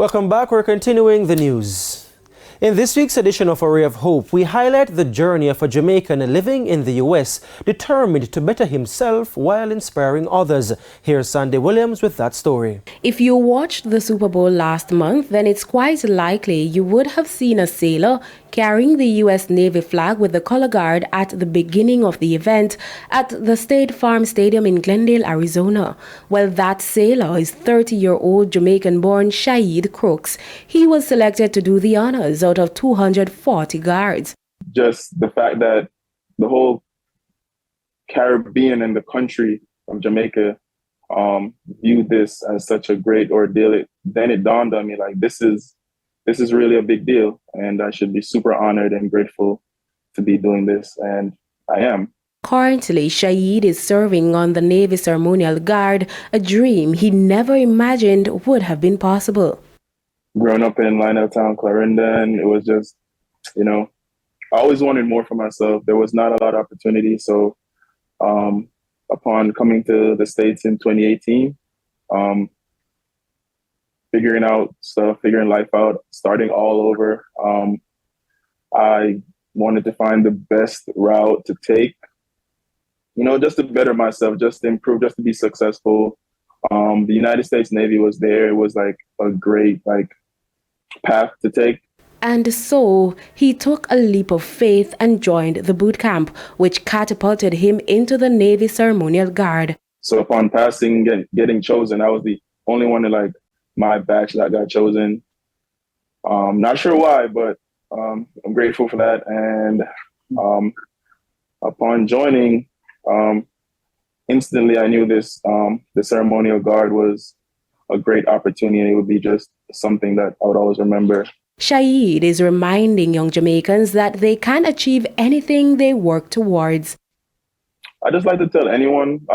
Welcome back. We're continuing the news. In this week's edition of A Ray of Hope, we highlight the journey of a Jamaican living in the U.S., determined to better himself while inspiring others. Here's Sandy Williams with that story. If you watched the Super Bowl last month, then it's quite likely you would have seen a sailor carrying the U.S. Navy flag with the color guard at the beginning of the event at the State Farm Stadium in Glendale, Arizona. Well, that sailor is 30-year-old Jamaican-born Shaheed Crooks. He was selected to do the honors out of 240 guards. Just the fact that the whole Caribbean and the country of Jamaica viewed this as such a great ordeal, then it dawned on me, like, this is really a big deal, and I should be super honored and grateful to be doing this, and I am. Currently, Shaheed is serving on the Navy Ceremonial Guard, a dream he never imagined would have been possible. Growing up in Lioneltown, Clarendon, it was just, I always wanted more for myself. There was not a lot of opportunity, so upon coming to the States in 2018, figuring out stuff, figuring life out, starting all over. I wanted to find the best route to take, just to better myself, just to improve, just to be successful. The United States Navy was there. It was like a great path to take. And so he took a leap of faith and joined the boot camp, which catapulted him into the Navy Ceremonial Guard. So upon passing, getting chosen, I was the only one in my batch that got chosen. Not sure why, but I'm grateful for that. And upon joining, instantly I knew the ceremonial guard was a great opportunity. It would be just something that I would always remember. Shaheed is reminding young Jamaicans that they can achieve anything they work towards. I just like to tell anyone,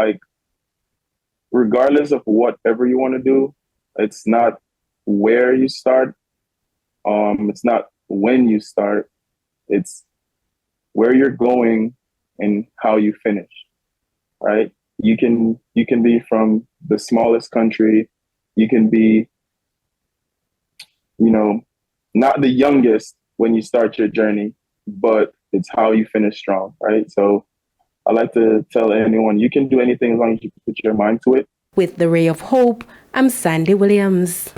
regardless of whatever you want to do, it's not where you start. It's not when you start. It's where you're going and how you finish, right? You can be from the smallest country. You can be, not the youngest when you start your journey, but it's how you finish strong, right? So I like to tell anyone, you can do anything as long as you put your mind to it. With the Ray of Hope, I'm Sandy Williams.